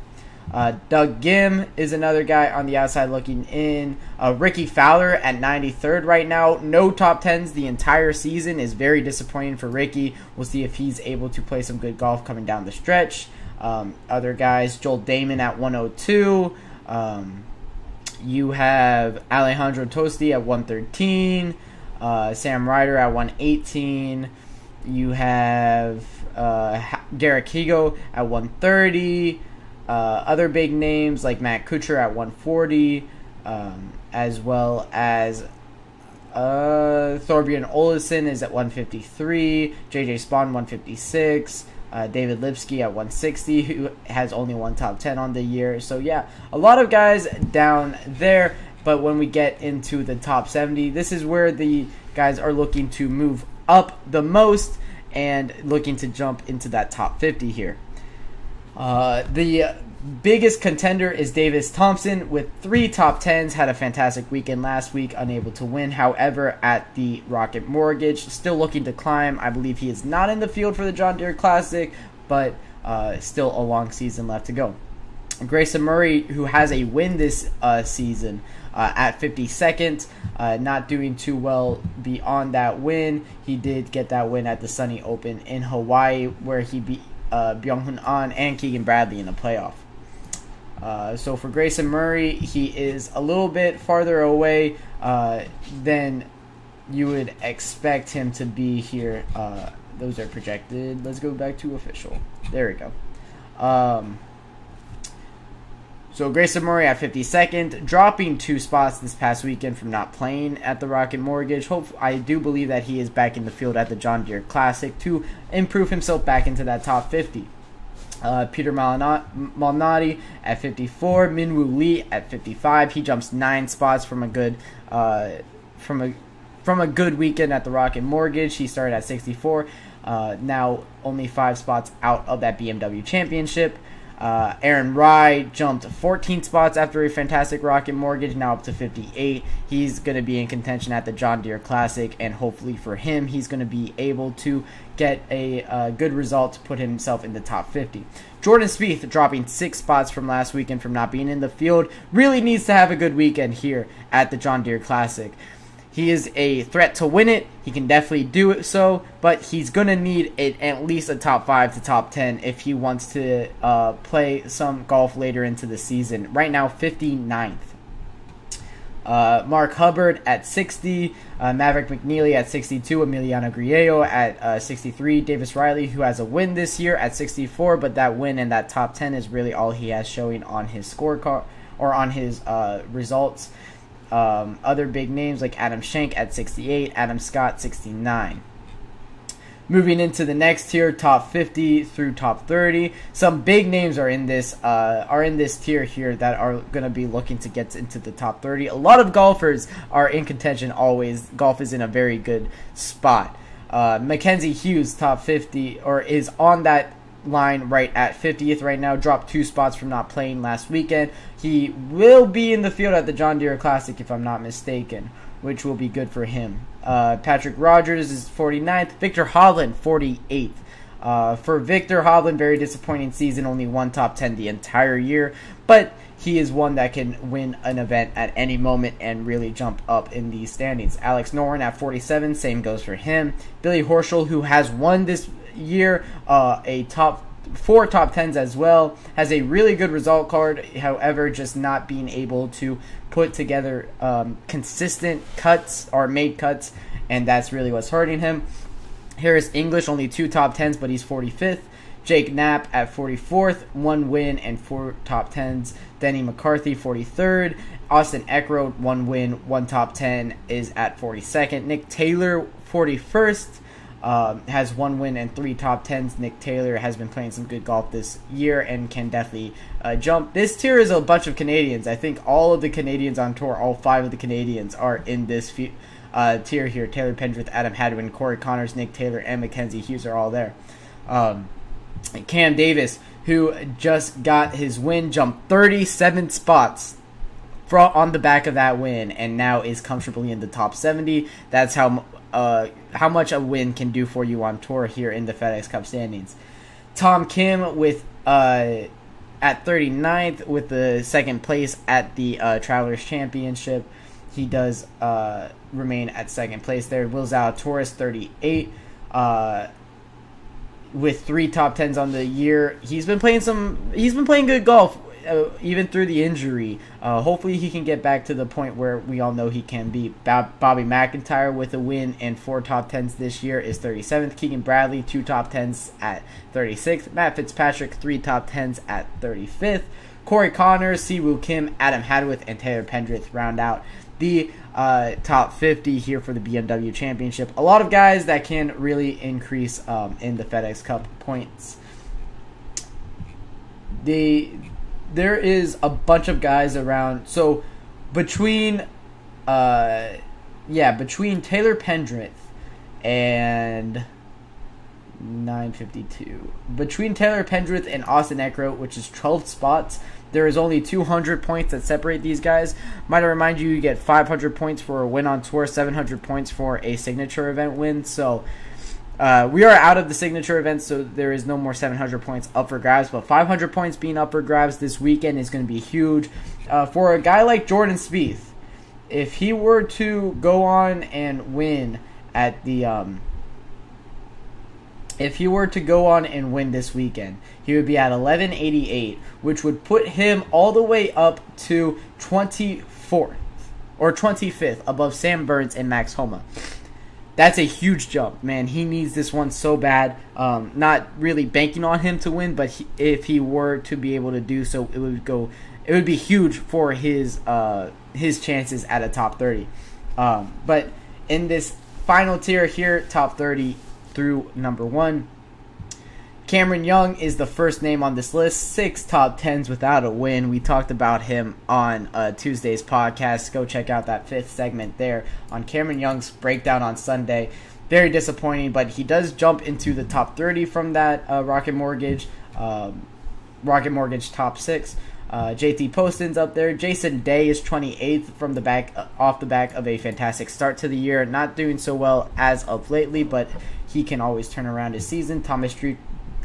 Doug Gim is another guy on the outside looking in. Ricky Fowler at 93rd right now. No top 10s the entire season is very disappointing for Ricky. We'll see if he's able to play some good golf coming down the stretch. Other guys, Joel Damon at 102. You have Alejandro Tosti at 113. Sam Ryder at 118. You have Garrett Higo at 130. Other big names like Matt Kuchar at 140, as well as Thorbjorn Olesen is at 153. JJ Spawn 156. David Lipsky at 160, who has only one top 10 on the year. So yeah, a lot of guys down there. But when we get into the top 70, this is where the guys are looking to move up the most and looking to jump into that top 50 here. The biggest contender is Davis Thompson with 3 top 10s. Had a fantastic weekend last week, unable to win. However, at the Rocket Mortgage, still looking to climb. I believe he is not in the field for the John Deere Classic, but still a long season left to go. Grayson Murray, who has a win this season at 52nd, not doing too well beyond that win. He did get that win at the Sunny Open in Hawaii, where he beat Byung-Hun An and Keegan Bradley in the playoff. So for Grayson Murray, he is a little bit farther away than you would expect him to be here. Those are projected. Let's go back to official. There we go. So Grayson Murray at 52nd, dropping 2 spots this past weekend from not playing at the Rocket Mortgage. I do believe that he is back in the field at the John Deere Classic to improve himself back into that top 50. Peter Malnati at 54, Minwoo Lee at 55. He jumps 9 spots from a good good weekend at the Rocket Mortgage. He started at 64. Now only 5 spots out of that BMW Championship. Aaron Rye jumped 14 spots after a fantastic Rocket Mortgage, now up to 58. He's going to be in contention at the John Deere Classic, and hopefully for him, he's going to be able to get a good result to put himself in the top 50. Jordan Spieth, dropping 6 spots from last weekend from not being in the field, really needs to have a good weekend here at the John Deere Classic. He is a threat to win it. He can definitely do it so, but he's going to need at least a top 5 to top 10 if he wants to play some golf later into the season. Right now, 59th. Mark Hubbard at 60. Maverick McNeely at 62. Emiliano Grillo at 63. Davis Riley, who has a win this year, at 64, but that win and that top 10 is really all he has showing on his scorecard or on his results. Other big names like Adam Schenk at 68, Adam Scott 69. Moving into the next tier, top 50 through top 30. Some big names are in this tier here that are going to be looking to get into the top 30. A lot of golfers are in contention always. Golf is in a very good spot. Mackenzie Hughes, top 50, or is on that line right at 50th right now, dropped 2 spots from not playing last weekend. He will be in the field at the John Deere Classic if I'm not mistaken, which will be good for him. Patrick Rogers is 49th. Victor Hovland 48th. For Victor Hovland, very disappointing season, only 1 top 10 the entire year, but he is one that can win an event at any moment and really jump up in these standings. Alex Noren at 47, same goes for him. Billy Horschel, who has won this year a top 4 top 10s as well, has a really good result card, however just not being able to put together consistent cuts or made cuts, and that's really what's hurting him. Harris English, only 2 top 10s, but he's 45th. Jake Knapp at 44th, 1 win and 4 top 10s. Denny McCarthy 43rd. Austin Eckroat, 1 win, 1 top 10, is at 42nd. Nick Taylor 41st. Has 1 win and 3 top 10s. Nick Taylor has been playing some good golf this year and can definitely jump. This tier is a bunch of Canadians. I think all of the Canadians on tour, all 5 of the Canadians are in this tier here. Taylor Pendrith, Adam Hadwin, Corey Connors, Nick Taylor, and Mackenzie Hughes are all there. Cam Davis, who just got his win, jumped 37 spots on the back of that win and now is comfortably in the top 70. That's how much a win can do for you on tour here in the FedEx Cup standings. Tom Kim with at 39th with the 2nd place at the Travelers Championship. He does remain at 2nd place there. Will Zalatoris 38 with 3 top 10s on the year. He's been playing good golf even through the injury. Hopefully he can get back to the point where we all know he can be. Bobby McIntyre with a win and 4 top 10s this year is 37th. Keegan Bradley, 2 top 10s at 36th. Matt Fitzpatrick, 3 top 10s at 35th. Corey Connors, Siwoo Kim, Adam Hadwith, and Taylor Pendrith round out the top 50 here for the BMW Championship. A lot of guys that can really increase in the FedEx Cup points. There is a bunch of guys around. So between Taylor Pendrith and 952, between Taylor Pendrith and Austin Eckroat, which is 12 spots, there is only 200 points that separate these guys. Might I remind you, you get 500 points for a win on tour, 700 points for a signature event win. So we are out of the signature event, so there is no more 700 points up for grabs. But 500 points being up for grabs this weekend is going to be huge. For a guy like Jordan Spieth, if he were to go on and win at the this weekend, he would be at 1188, which would put him all the way up to 24th or 25th above Sam Burns and Max Homa. That's a huge jump, man. He needs this one so bad. Not really banking on him to win, but if he were to be able to do so, it would be huge for his chances at a top 30. But in this final tier here, top 30 through number 1, Cameron Young is the first name on this list. 6 top 10s without a win. We talked about him on Tuesday's podcast. Go check out that 5th segment there on Cameron Young's breakdown on Sunday. Very disappointing, but he does jump into the top 30 from that Rocket Mortgage top 6. JT Poston's up there. Jason Day is 28th from the back, off the back of a fantastic start to the year. Not doing so well as of lately, but he can always turn around his season. Thomas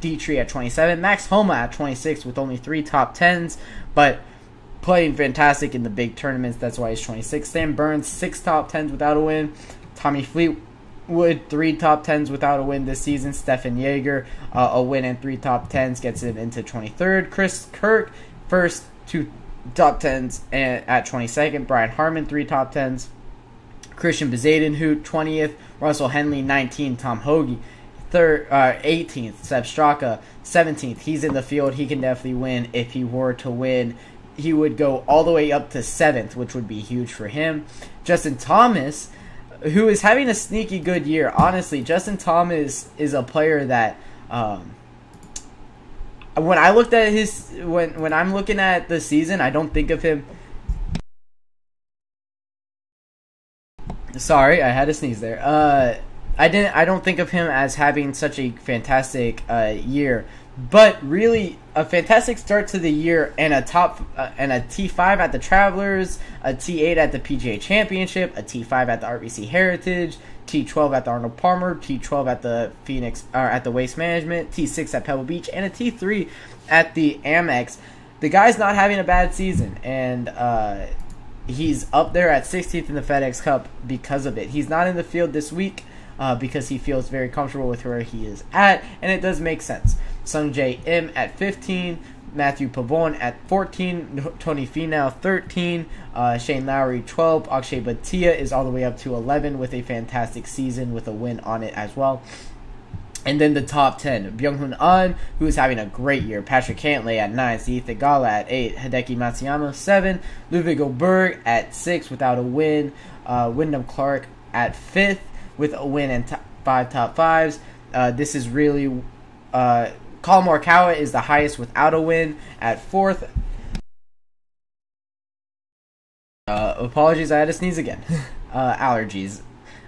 Dietrich at 27. Max Homa at 26 with only 3 top 10s, but playing fantastic in the big tournaments. That's why he's 26. Sam Burns, 6 top 10s without a win. Tommy Fleetwood, 3 top 10s without a win this season. Stefan Jaeger, a win and 3 top 10s, gets him into 23rd. Chris Kirk, first 2 top 10s at 22nd. Brian Harmon, 3 top 10s. Christian Bezadenhout, 20th. Russell Henley, 19th. Tom Hoagie, 18th. Seb Straka, 17th. He's in the field. He can definitely win. If he were to win, he would go all the way up to 7th, which would be huge for him. Justin Thomas, who is having a sneaky good year. Honestly, Justin Thomas is a player that when I looked at when I'm looking at the season, I don't think of him. Sorry, I had to sneeze there. I don't think of him as having such a fantastic year, but really a fantastic start to the year and a T5 at the Travelers, a T8 at the PGA Championship, a T5 at the RBC Heritage, T12 at the Arnold Palmer, T12 at the at the Waste Management, T6 at Pebble Beach, and a T3 at the Amex. The guy's not having a bad season, and he's up there at 16th in the FedEx Cup because of it. He's not in the field this week because he feels very comfortable with where he is at, and it does make sense. Sungjae Im at 15, Matthew Pavone at 14, Tony Finau 13, Shane Lowry 12, Akshay Bhatia is all the way up to 11 with a fantastic season with a win on it as well. And then the top 10, Byung-Hun An, who is having a great year. Patrick Cantlay at 9, Steve Thigala at 8, Hideki Matsuyama 7, Ludwig Oberg at 6 without a win, Wyndham Clark at 5th with a win and 5 top 5s. This is really... Colin Morikawa is the highest without a win at 4th. Apologies, I had to sneeze again. Allergies.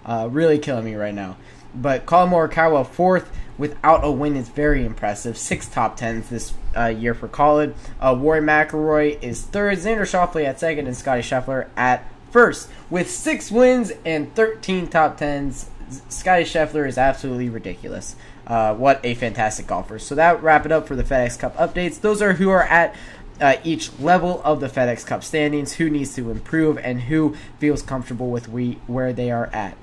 Really killing me right now. But Colin Morikawa, 4th without a win is very impressive. 6 top 10s this year for Colin. Rory McIlroy is 3rd. Xander Schauffele at 2nd. And Scotty Scheffler at 1st. With 6 wins and 13 top 10s, Scotty Scheffler is absolutely ridiculous. What a fantastic golfer. So that wrap it up for the FedEx Cup updates. Those are who are at each level of the FedEx Cup standings, who needs to improve, and who feels comfortable with where they are at.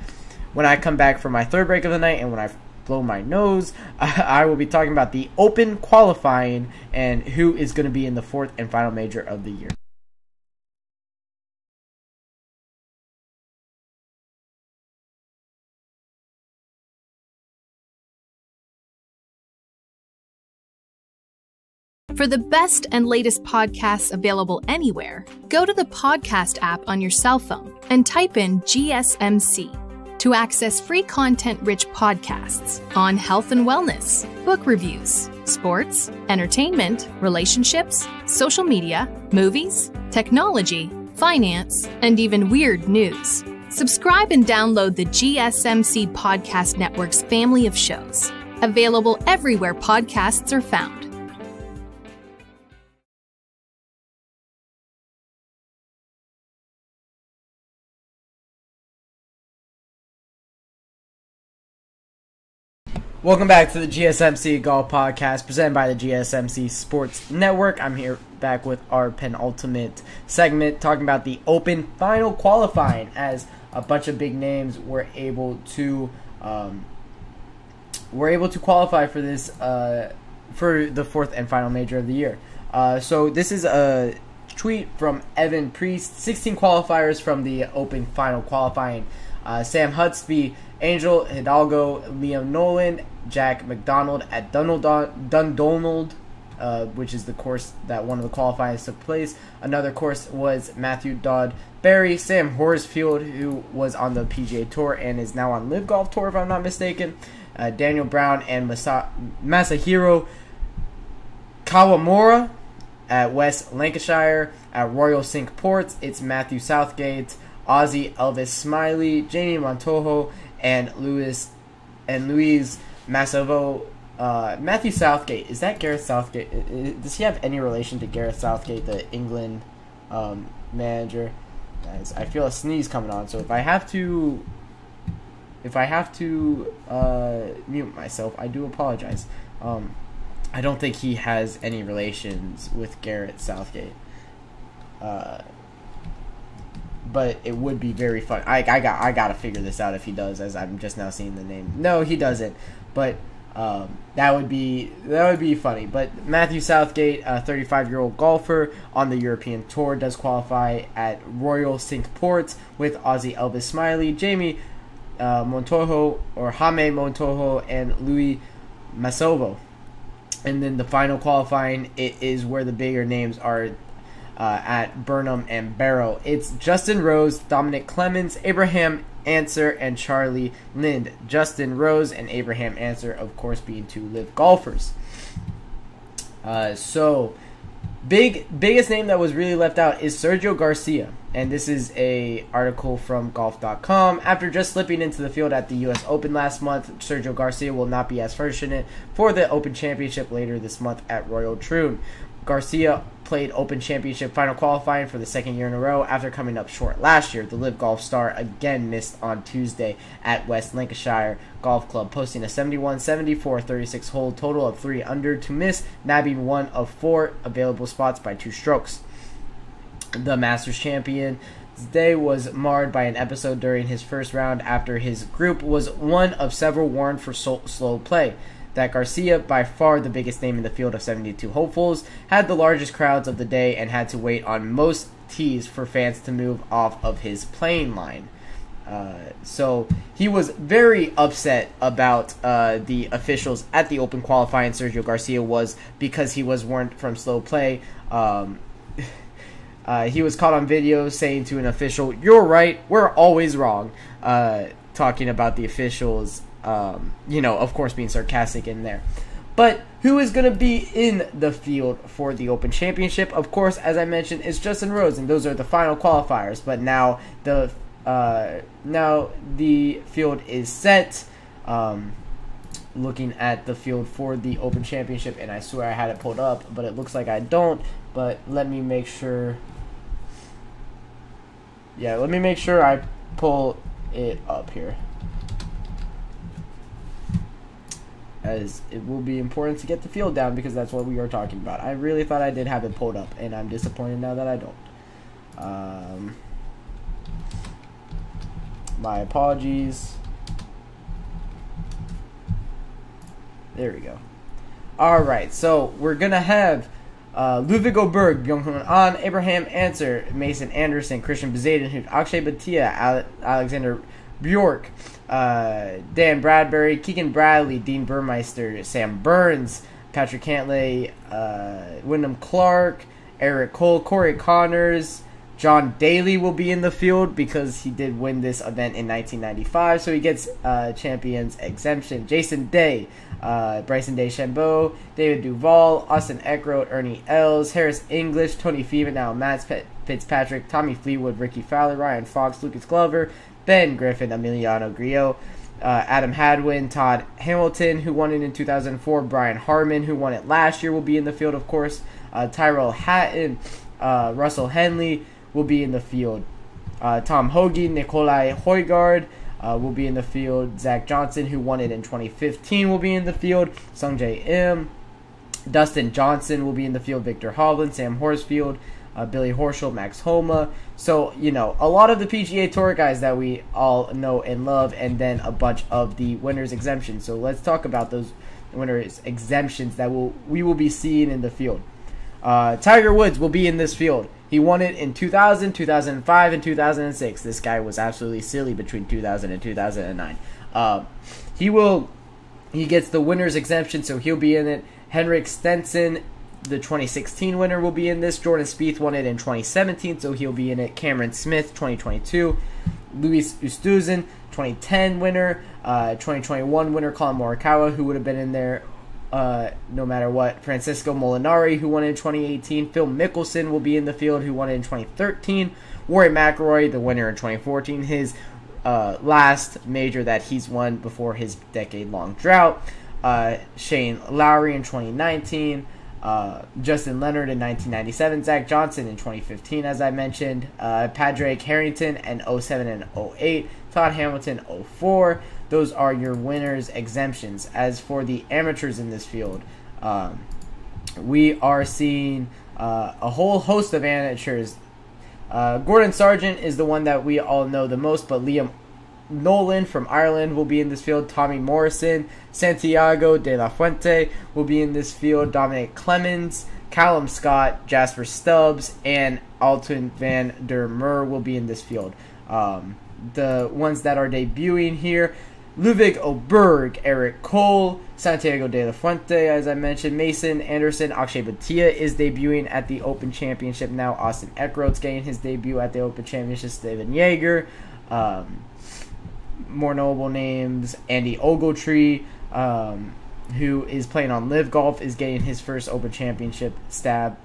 When I come back for my 3rd break of the night and when I blow my nose, I will be talking about the Open qualifying and who is going to be in the 4th and final major of the year. For the best and latest podcasts available anywhere, go to the podcast app on your cell phone and type in GSMC to access free content-rich podcasts on health and wellness, book reviews, sports, entertainment, relationships, social media, movies, technology, finance, and even weird news. Subscribe and download the GSMC Podcast Network's family of shows, available everywhere podcasts are found. Welcome back to the GSMC Golf Podcast, presented by the GSMC Sports Network. I'm here back with our penultimate segment, talking about the Open Final Qualifying, as a bunch of big names were able to qualify for this for the fourth and final major of the year. So this is a tweet from Evan Priest. 16 qualifiers from the Open Final Qualifying: Sam Hutsby, Angel Hidalgo, Liam Nolan, Jack McDonald at Dundonald, which is the course that one of the qualifiers took place. Another course was Matthew Dodd Barry, Sam Horsfield, who was on the PGA Tour and is now on Live Golf Tour, if I'm not mistaken. Daniel Brown and Masahiro Kawamura at West Lancashire. At Royal Cinque Ports, it's Matthew Southgate, Ozzy Elvis Smiley, Jamie Montojo, and Louise Massavo. Matthew Southgate, is that Gareth Southgate? Does he have any relation to Gareth Southgate, the England manager? Guys, I feel a sneeze coming on, so if I have to mute myself, I do apologize. I don't think he has any relations with Gareth Southgate. But it would be very fun. I gotta figure this out if he does, as I'm just now seeing the name. No, he doesn't. But that would be funny. But Matthew Southgate, a 35-year-old golfer on the European Tour, does qualify at Royal Cinque Ports with Ozzy Elvis Smiley, Jamie Montojo, or Jaime Montojo, and Louis Masovo. And then the final qualifying, it is where the bigger names are at Burnham and Barrow. It's Justin Rose, Dominic Clemens, Abraham Answer, and Charlie Lind. Justin Rose and Abraham Answer, of course, being two live golfers. So biggest name that was really left out is Sergio Garcia, and this is a article from golf.com. After just slipping into the field at the U.S. Open last month, Sergio Garcia will not be as fortunate for the Open Championship later this month at Royal Troon. Garcia played Open Championship final qualifying for the second year in a row after coming up short last year. The Live Golf star again missed on Tuesday at West Lancashire Golf Club, posting a 71-74 36-hole total of 3 under to miss, nabbing 1 of 4 available spots by 2 strokes. The Masters champion's day was marred by an episode during his first round after his group was one of several warned for slow play. That Garcia, by far the biggest name in the field of 72 hopefuls, had the largest crowds of the day and had to wait on most tees for fans to move off of his playing line. So he was very upset about the officials at the Open qualifying. Sergio Garcia was, because he was warned from slow play. He was caught on video saying to an official, "You're right, we're always wrong," talking about the officials. Of course, being sarcastic in there. But who is going to be in the field for the Open Championship? Of course, as I mentioned, it's Justin Rose, and those are the final qualifiers. But now the field is set. Looking at the field for the Open Championship, and I swear I had it pulled up, but it looks like I don't. But let me make sure. Yeah, let me make sure I pull it up here, as it will be important to get the field down, because that's what we are talking about. I really thought I did have it pulled up, and I'm disappointed now that I don't. My apologies. There we go. Alright, so we're going to have Ludwig Oberg, Byung-Hun An, Abraham Answer, Mason Anderson, Christian Bezaden, Akshay Bhatia, Alexander Bjork, Dan Bradbury, Keegan Bradley, Dean Burmeister, Sam Burns, Patrick Cantlay, Wyndham Clark, Eric Cole, Corey Connors, John Daly will be in the field because he did win this event in 1995, so he gets champions exemption. Jason Day, Bryson DeChambeau, David Duval, Austin Eckroat, Ernie Els, Harris English, Tony Finau, Matt Fitzpatrick, Tommy Fleetwood, Ricky Fowler, Ryan Fox, Lucas Glover, Ben Griffin, Emiliano Grillo, Adam Hadwin, Todd Hamilton, who won it in 2004, Brian Harmon, who won it last year, will be in the field, of course, Tyrell Hatton, Russell Henley will be in the field. Tom Hoagie, Nikolai Højgaard will be in the field. Zach Johnson, who won it in 2015, will be in the field. Sungjae Im. Dustin Johnson will be in the field. Victor Hovland, Sam Horsfield, Billy Horschel, Max Homa. So, a lot of the PGA Tour guys that we all know and love, and then a bunch of the winners' exemptions. So let's talk about those winners' exemptions that we will be seeing in the field. Tiger Woods will be in this field. He won it in 2000, 2005, and 2006. This guy was absolutely silly between 2000 and 2009. He gets the winner's exemption, so he'll be in it. Henrik Stenson, the 2016 winner, will be in this. Jordan Spieth won it in 2017, so he'll be in it. Cameron Smith, 2022. Luis Oosthuizen, 2010 winner. 2021 winner, Colin Morikawa, who would have been in there no matter what. Francisco Molinari, who won in 2018. Phil Mickelson will be in the field, who won it in 2013. Rory McIlroy, the winner in 2014, his last major that he's won before his decade-long drought. Shane Lowry in 2019. Justin Leonard in 1997. Zach Johnson in 2015, as I mentioned. Padraig Harrington in 07 and 08. Todd Hamilton 04. Those are your winners' exemptions. As for the amateurs in this field, we are seeing a whole host of amateurs. Gordon Sargent is the one that we all know the most, but Liam Nolan from Ireland will be in this field. Tommy Morrison, Santiago de la Fuente will be in this field. Dominic Clemens, Callum Scott, Jasper Stubbs, and Alton van der Merwe will be in this field. The ones that are debuting here: Ludwig Oberg, Eric Cole, Santiago de la Fuente, as I mentioned, Mason Anderson, Akshay Bhatia is debuting at the Open Championship now. Austin Eckroat's getting his debut at the Open Championship. Steven Yeager, more notable names, Andy Ogletree, who is playing on Live Golf, is getting his first Open Championship stab.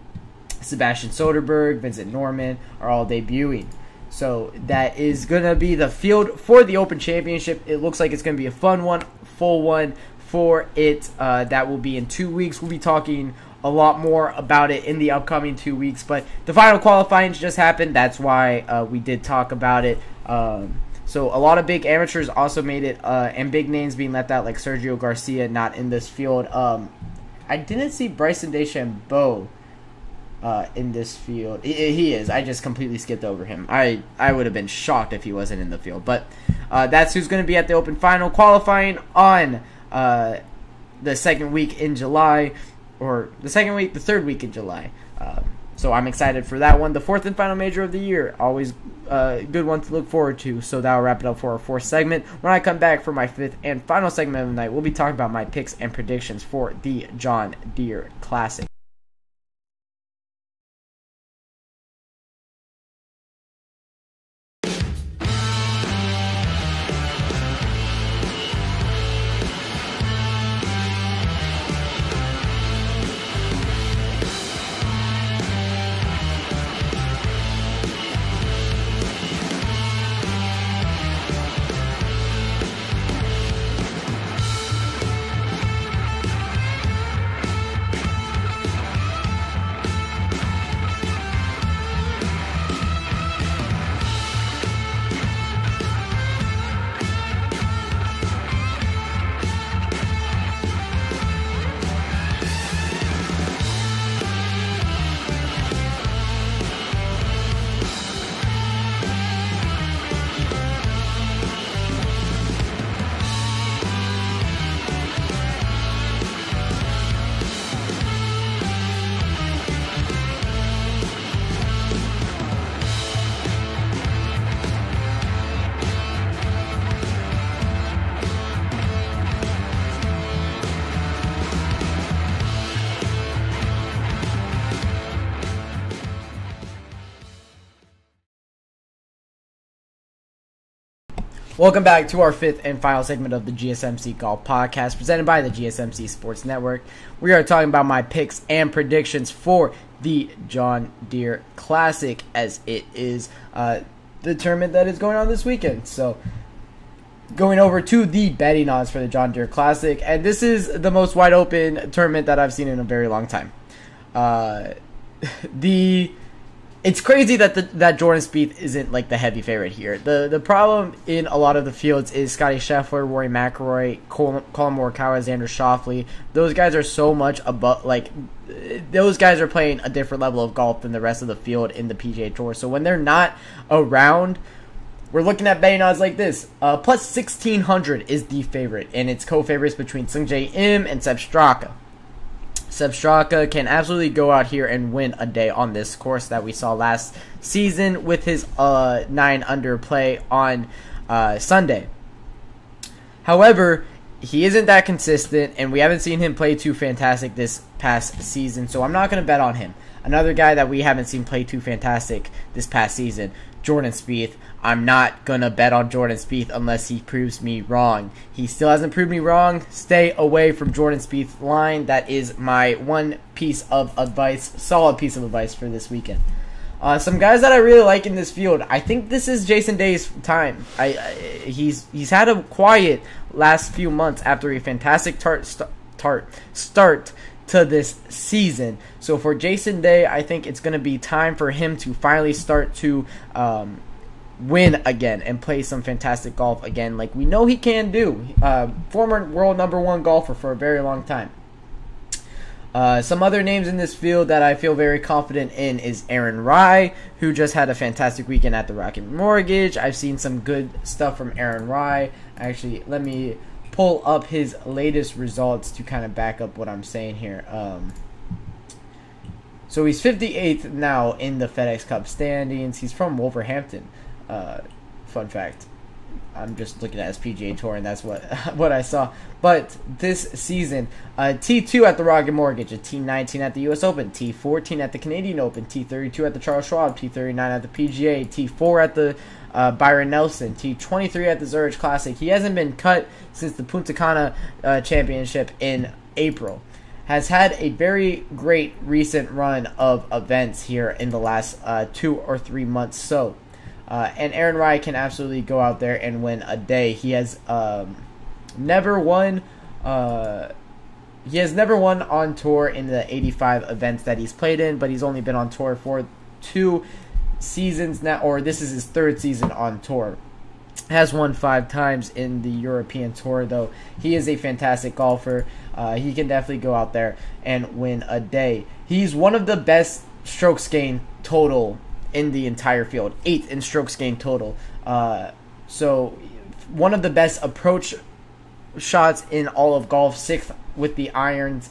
Sebastian Soderberg, Vincent Norman are all debuting. So that is going to be the field for the Open Championship. It looks like it's going to be a fun one, full one for it. That will be in 2 weeks. We'll be talking a lot more about it in the upcoming 2 weeks. But the final qualifying just happened. That's why we did talk about it. So a lot of big amateurs also made it, and big names being left out, like Sergio Garcia, not in this field. I didn't see Bryson DeChambeau in this field. He is. I just completely skipped over him. I would have been shocked if he wasn't in the field. But that's who's going to be at the Open Final qualifying on the second week in July, or the third week in July. So I'm excited for that one. The fourth and final major of the year. Always a good one to look forward to. So that'll wrap it up for our fourth segment. When I come back for my fifth and final segment of the night, we'll be talking about my picks and predictions for the John Deere Classic. Welcome back to our fifth and final segment of the GSMC Golf Podcast, presented by the GSMC Sports Network. We are talking about my picks and predictions for the John Deere Classic, as it is the tournament that is going on this weekend. So, going over to the betting odds for the John Deere Classic, and this is the most wide open tournament that I've seen in a very long time. It's crazy that Jordan Spieth isn't like the heavy favorite here. The problem in a lot of the fields is Scotty Scheffler, Rory McIlroy, Colin Morikawa, Xander Schauffele. Those guys are so much above, like, those guys are playing a different level of golf than the rest of the field in the PGA Tour. So when they're not around, we're looking at betting odds like this. Plus 1,600 is the favorite, and it's co-favorites between Sungjae Im and Sepp Straka. Sepp Straka can absolutely go out here and win a day on this course that we saw last season with his 9-under play on Sunday. However, he isn't that consistent, and we haven't seen him play too fantastic this past season, so I'm not going to bet on him. Another guy that we haven't seen play too fantastic this past season, Jordan Spieth. I'm not going to bet on Jordan Spieth unless he proves me wrong. He still hasn't proved me wrong. Stay away from Jordan Spieth's line. That is my one piece of advice, solid piece of advice for this weekend. Some guys that I really like in this field. I think this is Jason Day's time. He's had a quiet last few months after a fantastic start to this season. So for Jason Day, I think it's going to be time for him to finally start to win again and play some fantastic golf again, like we know he can do. Former world #1 golfer for a very long time. Some other names in this field that I feel very confident in is Aaron Rai, who just had a fantastic weekend at the Rocket Mortgage. I've seen some good stuff from Aaron Rai. Actually, let me pull up his latest results to kind of back up what I'm saying here. So he's 58th now in the FedEx Cup standings. He's from Wolverhampton. Fun fact. I'm just looking at his PGA Tour, and that's what I saw. But this season, T2 at the Rocket Mortgage, a T19 at the U.S. Open, T14 at the Canadian Open, T32 at the Charles Schwab, T39 at the PGA, T4 at the Byron Nelson, T23 at the Zurich Classic. He hasn't been cut since the Punta Cana Championship in April. Has had a very great recent run of events here in the last 2 or 3 months. So, and Aaron Rai can absolutely go out there and win a day. He has never won. He has never won on tour in the 85 events that he's played in, but he's only been on tour for 2 seasons now, or this is his 3rd season on tour. Has won 5 times in the European Tour, though. He is a fantastic golfer. He can definitely go out there and win a day. He's one of the best strokes gained total in the entire field, 8th in strokes gained total. So one of the best approach shots in all of golf, 6th with the irons,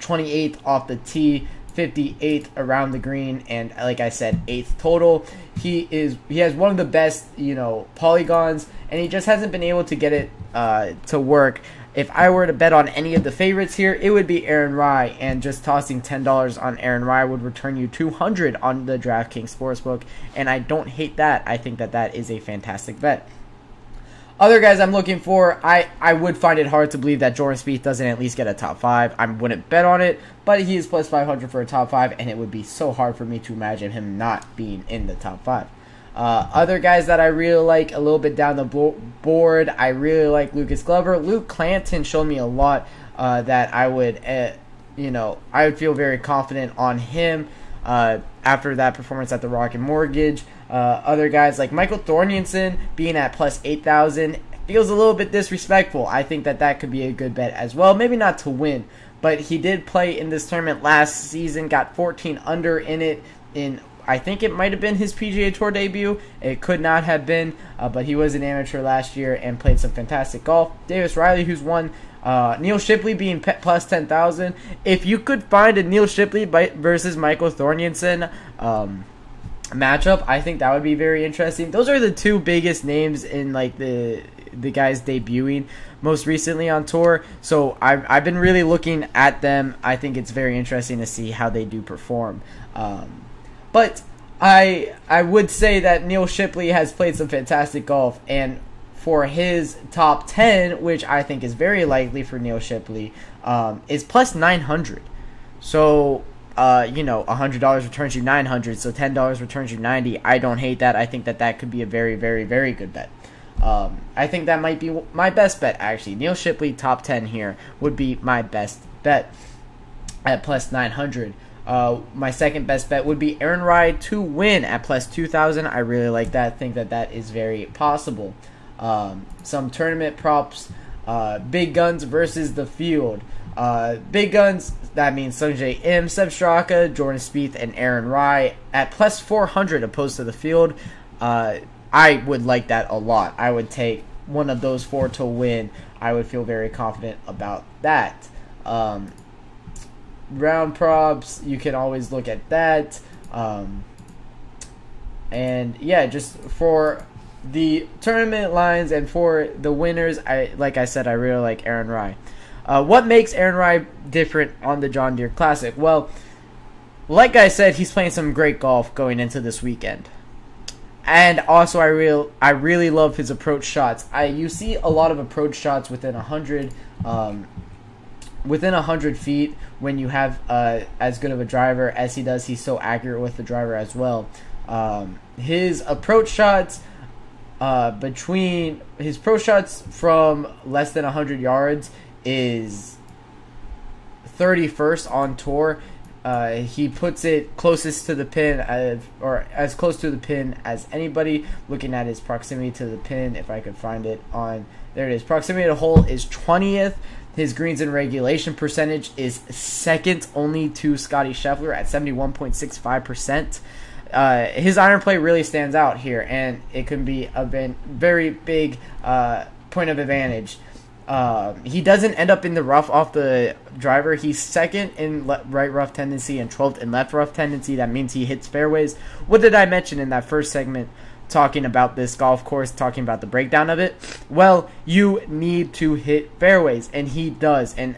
28th off the tee, 58th around the green, and like I said, 8th total. He has one of the best, polygons, and he just hasn't been able to get it to work. If I were to bet on any of the favorites here, it would be Aaron Rai, and just tossing $10 on Aaron Rai would return you $200 on the DraftKings Sportsbook, and I don't hate that. I think that is a fantastic bet. Other guys I'm looking for, I would find it hard to believe that Jordan Spieth doesn't at least get a top 5. I wouldn't bet on it, but he is plus 500 for a top 5, and it would be so hard for me to imagine him not being in the top 5. Other guys that I really like a little bit down the board, I really like Lucas Glover. Luke Clanton showed me a lot that I would, I would feel very confident on him after that performance at the Rocket Mortgage. Other guys like Michael Thorntonson being at plus 8,000 feels a little bit disrespectful. I think that could be a good bet as well. Maybe not to win, but he did play in this tournament last season, got 14 under in it in, I think it might have been his PGA Tour debut. It could not have been, but he was an amateur last year and played some fantastic golf. Davis Riley, who's won. Neil Shipley being plus 10,000. If you could find a Neil Shipley versus Michael Thorntonson matchup, I think that would be very interesting. Those are the 2 biggest names in like the guys debuting most recently on tour. So I've been really looking at them. I think it's very interesting to see how they do perform. But I would say that Neil Shipley has played some fantastic golf, and for his top 10, which I think is very likely for Neil Shipley, is plus 900. So, $100 returns you 900, so $10 returns you 90. I don't hate that. I think that could be a very, very, very good bet. I think that might be my best bet, actually. Neil Shipley, top 10 here, would be my best bet at plus 900. My second best bet would be Aaron Rye to win at plus 2,000. I really like that. Think that is very possible. Some tournament props. Big guns versus the field. Big guns, that means Sungjae Im, Seb Straka, Jordan Spieth, and Aaron Rye at plus 400 opposed to the field. I would like that a lot. I would take one of those four to win. I would feel very confident about that. Round props, you can always look at that. And yeah, just for the tournament lines and for the winners, like I said, I really like Aaron Rye. What makes Aaron Rye different on the John Deere Classic? Well, like I said, he's playing some great golf going into this weekend. And also, I really love his approach shots. You see a lot of approach shots within 100 feet when you have as good of a driver as he does. He's so accurate with the driver as well. His approach shots from less than 100 yards is 31st on tour. He puts it closest to the pin, or as close to the pin as anybody. Looking at his proximity to the pin, if I could find it on, there it is. Proximity to hole is 20th. His greens in regulation percentage is second only to Scotty Scheffler at 71.65%. His iron play really stands out here, and it can be a very big point of advantage. He doesn't end up in the rough off the driver. He's second in right rough tendency and 12th in left rough tendency. That means he hits fairways. What did I mention in that first segment talking about this golf course, talking about the breakdown of it? Well, you need to hit fairways, and he does. And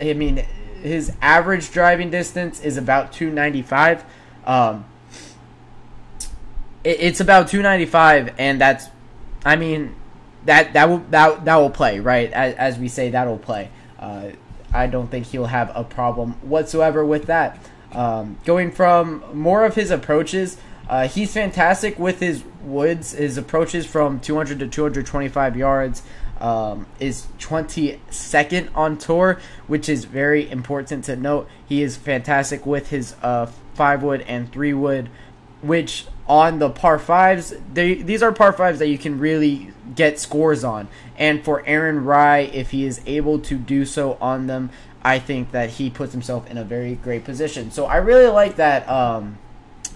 I mean, his average driving distance is about 295. It's about 295, and that's, I mean, that will play, right? As we say, that will play. I don't think he'll have a problem whatsoever with that. Going from more of his approaches, he's fantastic with his woods. His approaches from 200 to 225 yards is 22nd on tour, which is very important to note. He is fantastic with his 5-wood and 3-wood, which on the par 5s, these are par 5s that you can really get scores on. And for Aaron Rye, if he is able to do so on them, I think that he puts himself in a very great position. So I really like that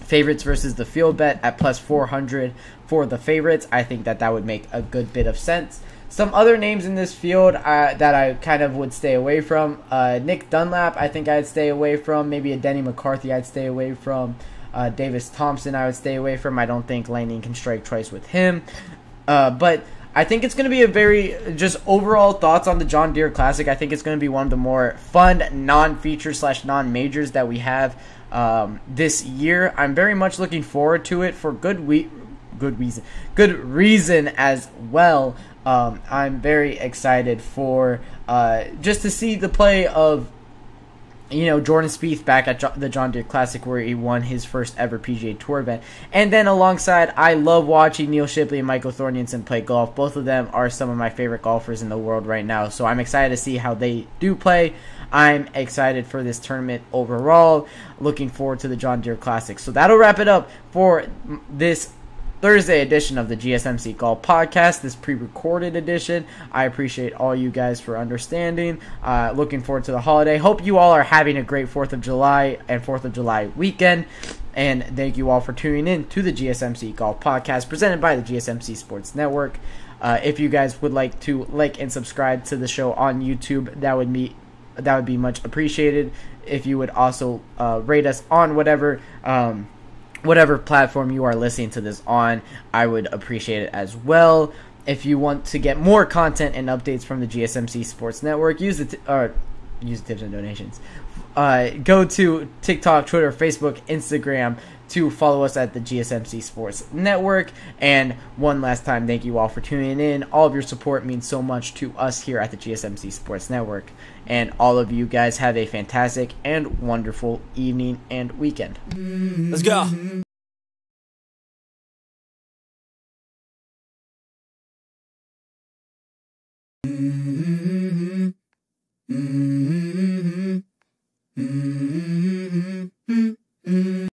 favorites versus the field bet at plus 400 for the favorites. I think that would make a good bit of sense. Some other names in this field that I kind of would stay away from. Nick Dunlap, I think I'd stay away from. Maybe a Denny McCarthy I'd stay away from. Davis Thompson I would stay away from. I don't think Laney can strike twice with him. But I think it's going to be a very, just overall thoughts on the John Deere Classic. I think it's going to be one of the more fun non-feature / non-majors that we have this year. I'm very much looking forward to it for good reason as well. I'm very excited for just to see the play of Jordan Spieth back at the John Deere Classic, where he won his first ever PGA Tour event. And then alongside, I love watching Neil Shipley and Michael Thorntonson play golf. Both of them are some of my favorite golfers in the world right now. So I'm excited to see how they do play. I'm excited for this tournament overall. Looking forward to the John Deere Classic. So that'll wrap it up for this Thursday edition of the GSMC Golf Podcast, this pre-recorded edition. I appreciate all you guys for understanding. Looking forward to the holiday. Hope you all are having a great 4th of July and 4th of July weekend. And thank you all for tuning in to the GSMC Golf Podcast presented by the GSMC Sports Network. If you guys would like to like and subscribe to the show on YouTube, that would be much appreciated. If you would also rate us on whatever platform you are listening to this on, I would appreciate it as well. If you want to get more content and updates from the GSMC Sports Network, use the tips and donations. go to TikTok, Twitter, Facebook, Instagram to follow us at the GSMC Sports Network. And one last time, thank you all for tuning in. All of your support means so much to us here at the GSMC Sports Network. And all of you guys have a fantastic and wonderful evening and weekend. Let's go. Mm-hmm.